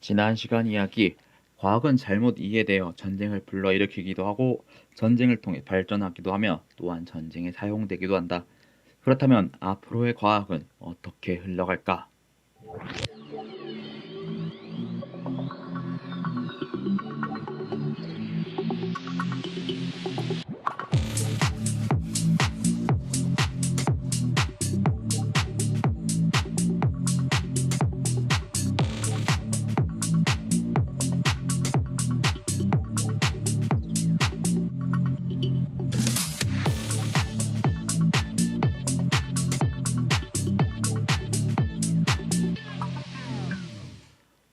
지난 시간 이야기, 과학은 잘못 이해되어 전쟁을 불러일으키기도 하고 전쟁을 통해 발전하기도 하며 또한 전쟁에 사용되기도 한다. 그렇다면 앞으로의 과학은 어떻게 흘러갈까?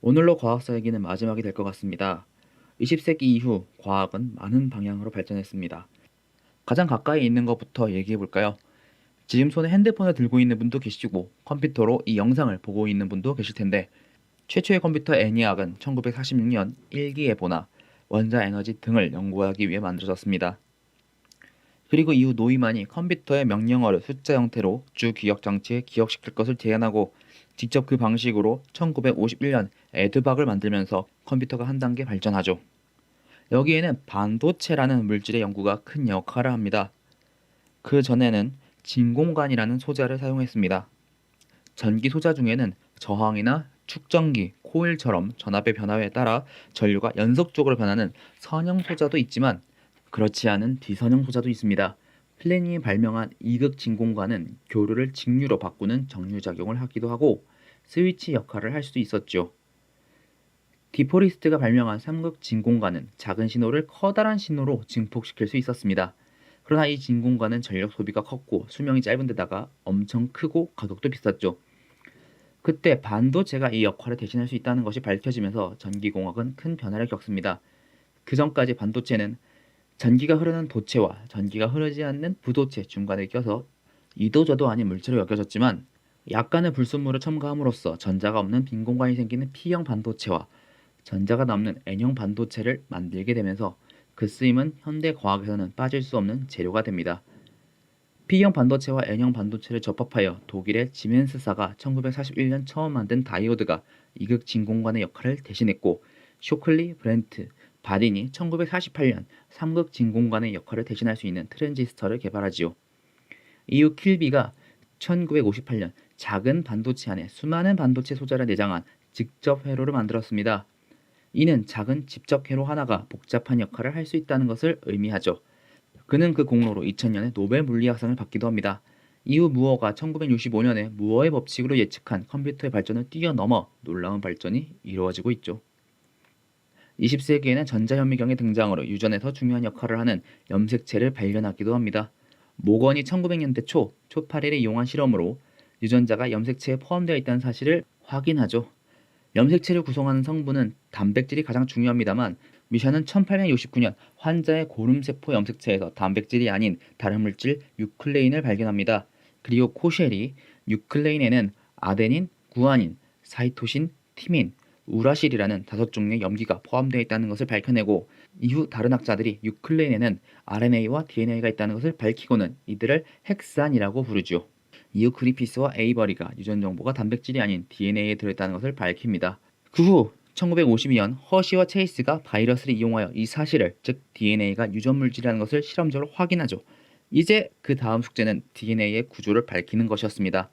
오늘로 과학사 얘기는 마지막이 될 것 같습니다. 20세기 이후 과학은 많은 방향으로 발전했습니다. 가장 가까이 있는 것부터 얘기해 볼까요? 지금 손에 핸드폰을 들고 있는 분도 계시고 컴퓨터로 이 영상을 보고 있는 분도 계실 텐데 최초의 컴퓨터 애니악은 1946년 일기예보나 원자 에너지 등을 연구하기 위해 만들어졌습니다. 그리고 이후 노이만이 컴퓨터의 명령어를 숫자 형태로 주 기억 장치에 기억시킬 것을 제안하고 직접 그 방식으로 1951년 에드박을 만들면서 컴퓨터가 한 단계 발전하죠. 여기에는 반도체라는 물질의 연구가 큰 역할을 합니다. 그 전에는 진공관이라는 소자를 사용했습니다. 전기 소자 중에는 저항이나 축전기, 코일처럼 전압의 변화에 따라 전류가 연속적으로 변하는 선형 소자도 있지만 그렇지 않은 비선형 소자도 있습니다. 플래닝이 발명한 이극 진공관은 교류를 직류로 바꾸는 정류작용을 하기도 하고 스위치 역할을 할 수도 있었죠. 디포리스트가 발명한 삼극 진공관은 작은 신호를 커다란 신호로 증폭시킬 수 있었습니다. 그러나 이 진공관은 전력 소비가 컸고 수명이 짧은 데다가 엄청 크고 가격도 비쌌죠. 그때 반도체가 이 역할을 대신할 수 있다는 것이 밝혀지면서 전기공학은 큰 변화를 겪습니다. 그 전까지 반도체는 전기가 흐르는 도체와 전기가 흐르지 않는 부도체 중간에 껴서 이도저도 아닌 물체로 여겨졌지만 약간의 불순물을 첨가함으로써 전자가 없는 빈 공간이 생기는 P형 반도체와 전자가 남는 N형 반도체를 만들게 되면서 그 쓰임은 현대 과학에서는 빠질 수 없는 재료가 됩니다. P형 반도체와 N형 반도체를 접합하여 독일의 지멘스사가 1941년 처음 만든 다이오드가 이극 진공관의 역할을 대신했고 쇼클리, 브렌트, 바딘이 1948년 삼극 진공관의 역할을 대신할 수 있는 트랜지스터를 개발하지요. 이후 킬비가 1958년 작은 반도체 안에 수많은 반도체 소자를 내장한 직접 회로를 만들었습니다. 이는 작은 직접 회로 하나가 복잡한 역할을 할 수 있다는 것을 의미하죠. 그는 그 공로로 2000년에 노벨 물리학상을 받기도 합니다. 이후 무어가 1965년에 무어의 법칙으로 예측한 컴퓨터의 발전을 뛰어넘어 놀라운 발전이 이루어지고 있죠. 20세기에는 전자현미경의 등장으로 유전에서 중요한 역할을 하는 염색체를 발견하기도 합니다. 모건이 1900년대 초 초파리를 이용한 실험으로 유전자가 염색체에 포함되어 있다는 사실을 확인하죠. 염색체를 구성하는 성분은 단백질이 가장 중요합니다만 미샤는 1869년 환자의 고름세포 염색체에서 단백질이 아닌 다른 물질 유클레인을 발견합니다. 그리고 코셸이 유클레인에는 아데닌, 구아닌, 사이토신, 티민, 우라실이라는 5종류의 염기가 포함되어 있다는 것을 밝혀내고 이후 다른 학자들이 유클레인에는 RNA와 DNA가 있다는 것을 밝히고는 이들을 헥산이라고 부르죠. 이후 그리피스와 에이버리가 유전 정보가 단백질이 아닌 DNA에 들어있다는 것을 밝힙니다. 그 후 1952년 허시와 체이스가 바이러스를 이용하여 이 사실을, 즉 DNA가 유전 물질이라는 것을 실험적으로 확인하죠. 이제 그 다음 숙제는 DNA의 구조를 밝히는 것이었습니다.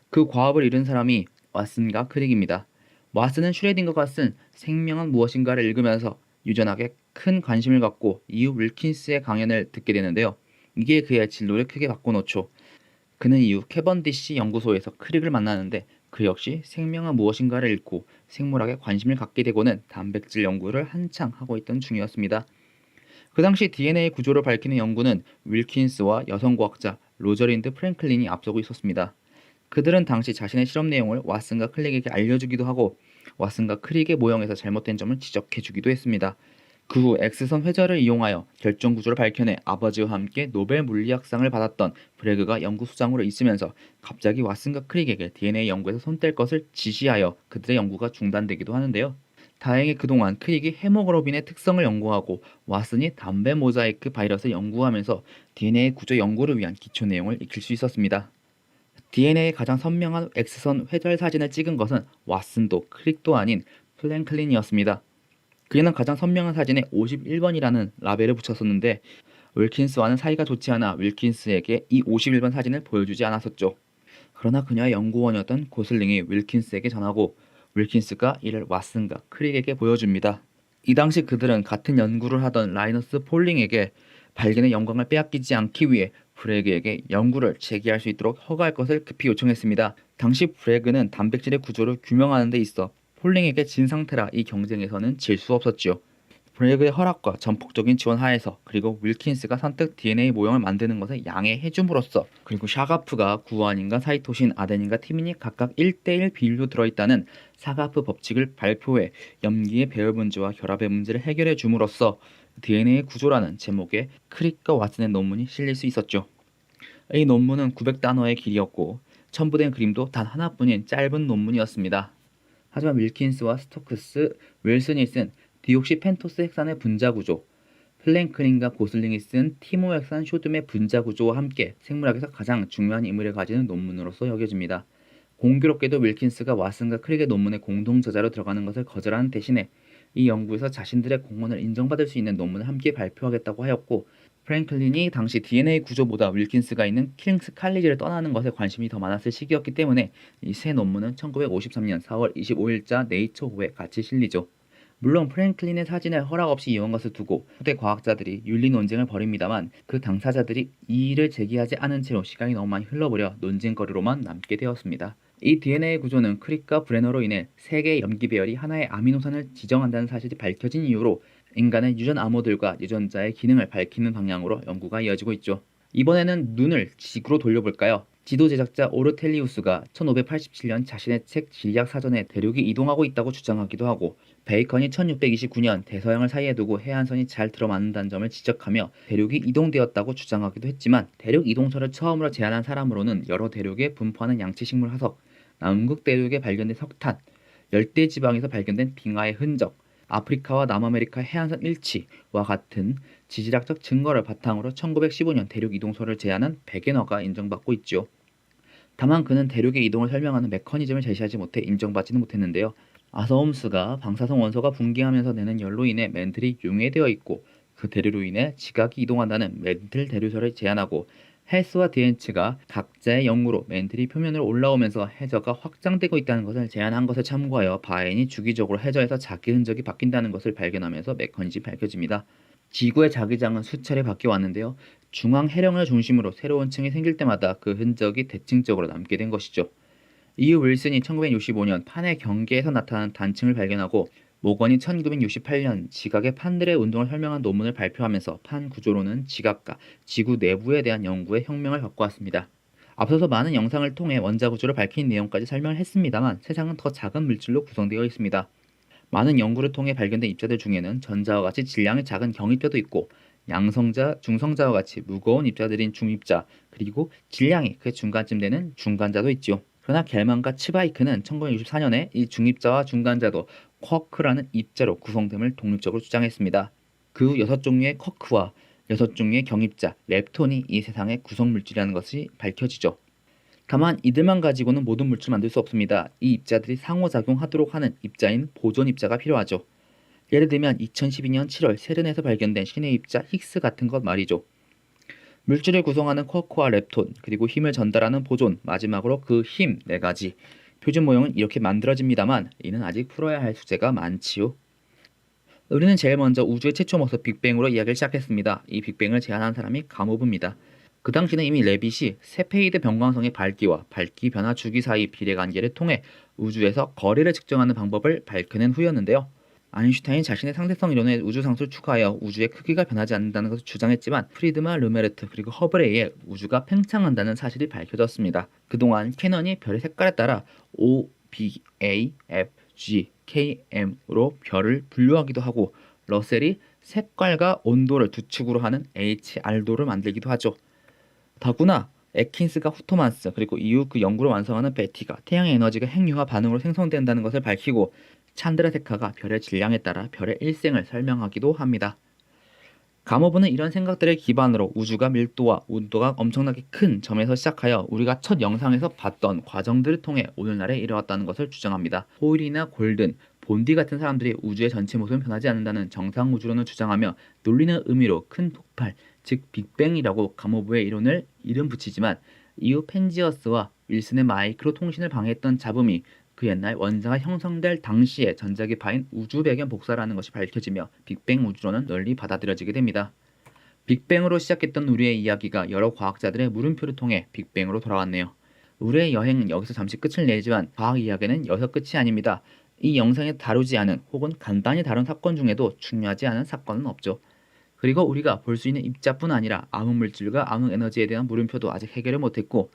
그 과업을 이룬 사람이 왓슨과 크릭입니다. 왓슨은 슈레딩거가 쓴 생명은 무엇인가를 읽으면서 유전학에 큰 관심을 갖고 이후 윌킨스의 강연을 듣게 되는데요. 이게 그의 진로를 크게 바꿔놓죠. 그는 이후 캐번디시 연구소에서 크릭을 만나는데 그 역시 생명은 무엇인가를 읽고 생물학에 관심을 갖게 되고는 단백질 연구를 한창 하고 있던 중이었습니다. 그 당시 DNA 구조를 밝히는 연구는 윌킨스와 여성과학자 로저린드 프랭클린이 앞서고 있었습니다. 그들은 당시 자신의 실험 내용을 왓슨과 클릭에게 알려주기도 하고 왓슨과 크릭의 모형에서 잘못된 점을 지적해주기도 했습니다. 그 후 X선 회절을 이용하여 결정 구조를 밝혀내 아버지와 함께 노벨 물리학상을 받았던 브래그가 연구소장으로 있으면서 갑자기 왓슨과 크릭에게 DNA 연구에서 손 뗄 것을 지시하여 그들의 연구가 중단되기도 하는데요. 다행히 그동안 크릭이 헤모글로빈의 특성을 연구하고 왓슨이 담배 모자이크 바이러스를 연구하면서 DNA 구조 연구를 위한 기초 내용을 익힐 수 있었습니다. DNA의 가장 선명한 X선 회절 사진을 찍은 것은 왓슨도 크릭도 아닌 플랭클린이었습니다. 그는 가장 선명한 사진에 51번이라는 라벨을 붙였었는데 윌킨스와는 사이가 좋지 않아 윌킨스에게 이 51번 사진을 보여주지 않았었죠. 그러나 그녀의 연구원이었던 고슬링이 윌킨스에게 전하고 윌킨스가 이를 왓슨과 크릭에게 보여줍니다. 이 당시 그들은 같은 연구를 하던 라이너스 폴링에게 발견의 영광을 빼앗기지 않기 위해 브래그에게 연구를 재개할 수 있도록 허가할 것을 급히 요청했습니다. 당시 브래그는 단백질의 구조를 규명하는 데 있어 폴링에게 진 상태라 이 경쟁에서는 질 수 없었지요. 브래그의 허락과 전폭적인 지원 하에서 그리고 윌킨스가 선뜻 DNA 모형을 만드는 것을 양해해 줌으로써 그리고 샤가프가 구아닌과 사이토신, 아데닌과 티민이 각각 1대1 비율로 들어있다는 사가프 법칙을 발표해 염기의 배열 문제와 결합의 문제를 해결해 줌으로써 DNA 구조라는 제목의 크릭과 왓슨의 논문이 실릴 수 있었죠. 이 논문은 900단어의 길이였고 첨부된 그림도 단 하나뿐인 짧은 논문이었습니다. 하지만 윌킨스와 스토크스, 윌슨이 쓴 디옥시펜토스 핵산의 분자구조, 플랭클린과 고슬링이 쓴 티모핵산 쇼듐의 분자구조와 함께 생물학에서 가장 중요한 의미를 가지는 논문으로서 여겨집니다. 공교롭게도 윌킨스가 왓슨과 크릭의 논문의 공동 저자로 들어가는 것을 거절하는 대신에 이 연구에서 자신들의 공헌을 인정받을 수 있는 논문을 함께 발표하겠다고 하였고 프랭클린이 당시 DNA 구조보다 윌킨스가 있는 킹스 칼리지를 떠나는 것에 관심이 더 많았을 시기였기 때문에 이 세 논문은 1953년 4월 25일자 네이처호에 같이 실리죠. 물론 프랭클린의 사진을 허락 없이 이용한 것을 두고 후대 과학자들이 윤리 논쟁을 벌입니다만 그 당사자들이 이의를 제기하지 않은 채로 시간이 너무 많이 흘러버려 논쟁거리로만 남게 되었습니다. 이 DNA 구조는 크릭과 브레너로 인해 세 개의 염기 배열이 하나의 아미노산을 지정한다는 사실이 밝혀진 이후로 인간의 유전 암호들과 유전자의 기능을 밝히는 방향으로 연구가 이어지고 있죠. 이번에는 눈을 지구로 돌려볼까요? 지도 제작자 오르텔리우스가 1587년 자신의 책 지리학 사전에 대륙이 이동하고 있다고 주장하기도 하고 베이컨이 1629년 대서양을 사이에 두고 해안선이 잘 들어맞는다는 점을 지적하며 대륙이 이동되었다고 주장하기도 했지만 대륙 이동설을 처음으로 제안한 사람으로는 여러 대륙에 분포하는 양치식물 화석, 남극 대륙에 발견된 석탄, 열대 지방에서 발견된 빙하의 흔적, 아프리카와 남아메리카 해안선 일치와 같은 지질학적 증거를 바탕으로 1915년 대륙 이동설을 제안한 베게너가 인정받고 있죠. 다만 그는 대륙의 이동을 설명하는 메커니즘을 제시하지 못해 인정받지는 못했는데요. 아서홈스가 방사성 원소가 분기하면서 내는 열로 인해 맨틀이 융해되어 있고 그 대류로 인해 지각이 이동한다는 맨틀 대류설을 제안하고 헬스와 디엔츠가 각자의 연구로 맨틀이 표면으로 올라오면서 해저가 확장되고 있다는 것을 제안한 것을 참고하여 바엔이 주기적으로 해저에서 자기 흔적이 바뀐다는 것을 발견하면서 메커니즘이 밝혀집니다. 지구의 자기장은 수차례 바뀌어 왔는데요. 중앙 해령을 중심으로 새로운 층이 생길 때마다 그 흔적이 대칭적으로 남게 된 것이죠. 이후 윌슨이 1965년 판의 경계에서 나타난 단층을 발견하고 모건이 1968년 지각의 판들의 운동을 설명한 논문을 발표하면서 판 구조로는 지각과 지구 내부에 대한 연구의 혁명을 바꿔왔습니다. 앞서서 많은 영상을 통해 원자 구조를 밝힌 내용까지 설명을 했습니다만 세상은 더 작은 물질로 구성되어 있습니다. 많은 연구를 통해 발견된 입자들 중에는 전자와 같이 질량이 작은 경입자도 있고 양성자, 중성자와 같이 무거운 입자들인 중입자, 그리고 질량이 그 중간쯤 되는 중간자도 있지요. 그러나 겔만과 츠바이크는 1964년에 이 중입자와 중간자도 쿼크라는 입자로 구성됨을 독립적으로 주장했습니다. 그 6종류의 쿼크와 6종류의 경입자, 렙톤이 이 세상의 구성물질이라는 것이 밝혀지죠. 다만 이들만 가지고는 모든 물질을 만들 수 없습니다. 이 입자들이 상호작용하도록 하는 입자인 보존 입자가 필요하죠. 예를 들면 2012년 7월 세른에서 발견된 신의 입자 힉스 같은 것 말이죠. 물질을 구성하는 쿼크와 렙톤, 그리고 힘을 전달하는 보존, 마지막으로 그 힘 4가지. 표준 모형은 이렇게 만들어집니다만 이는 아직 풀어야 할 숙제가 많지요. 우리는 제일 먼저 우주의 최초 모습 빅뱅으로 이야기를 시작했습니다. 이 빅뱅을 제안한 사람이 가모브입니다. 그 당시는 이미 레빗이 세페이드 변광성의 밝기와 밝기 변화 주기 사이 비례관계를 통해 우주에서 거리를 측정하는 방법을 밝혀낸 후였는데요. 아인슈타인이 자신의 상대성 이론에 우주상수를 추가하여 우주의 크기가 변하지 않는다는 것을 주장했지만 프리드만 르메르트 그리고 허블에 의해 우주가 팽창한다는 사실이 밝혀졌습니다. 그동안 캐넌이 별의 색깔에 따라 O, B, A, F, G, K, M으로 별을 분류하기도 하고 러셀이 색깔과 온도를 두 축으로 하는 HR도를 만들기도 하죠. 더구나 애킨스가 후토만스 그리고 이후 그 연구를 완성하는 베티가 태양의 에너지가 핵융합 반응으로 생성된다는 것을 밝히고 찬드라세카가 별의 질량에 따라 별의 일생을 설명하기도 합니다. 가모브는 이런 생각들을 기반으로 우주가 밀도와 온도가 엄청나게 큰 점에서 시작하여 우리가 첫 영상에서 봤던 과정들을 통해 오늘날에 이르렀다는 것을 주장합니다. 호일이나 골든, 본디 같은 사람들이 우주의 전체 모습은 변하지 않는다는 정상 우주론을 주장하며 놀리는 의미로 큰 폭발, 즉 빅뱅이라고 가모브의 이론을 이름 붙이지만 이후 펜지어스와 윌슨의 마이크로 통신을 방해했던 잡음이 그 옛날 원자가 형성될 당시의 전자기 파인 우주 배경 복사라는 것이 밝혀지며 빅뱅 우주론은 널리 받아들여지게 됩니다. 빅뱅으로 시작했던 우리의 이야기가 여러 과학자들의 물음표를 통해 빅뱅으로 돌아왔네요. 우리의 여행은 여기서 잠시 끝을 내지만 과학 이야기는 여기서 끝이 아닙니다. 이 영상에 다루지 않은 혹은 간단히 다룬 사건 중에도 중요하지 않은 사건은 없죠. 그리고 우리가 볼 수 있는 입자뿐 아니라 암흑물질과 암흑에너지에 대한 물음표도 아직 해결을 못했고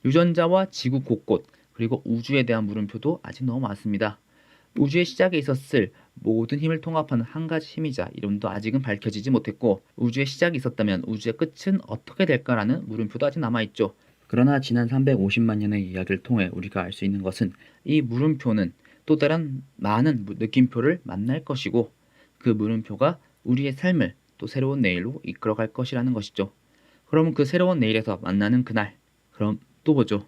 유전자와 지구 곳곳 그리고 우주에 대한 물음표도 아직 너무 많습니다. 우주의 시작에 있었을 모든 힘을 통합하는 한 가지 힘이자 이름도 아직은 밝혀지지 못했고 우주의 시작이 있었다면 우주의 끝은 어떻게 될까라는 물음표도 아직 남아있죠. 그러나 지난 350만 년의 이야기를 통해 우리가 알 수 있는 것은 이 물음표는 또 다른 많은 느낌표를 만날 것이고 그 물음표가 우리의 삶을 또 새로운 내일로 이끌어갈 것이라는 것이죠. 그럼 그 새로운 내일에서 만나는 그날, 그럼 또 보죠.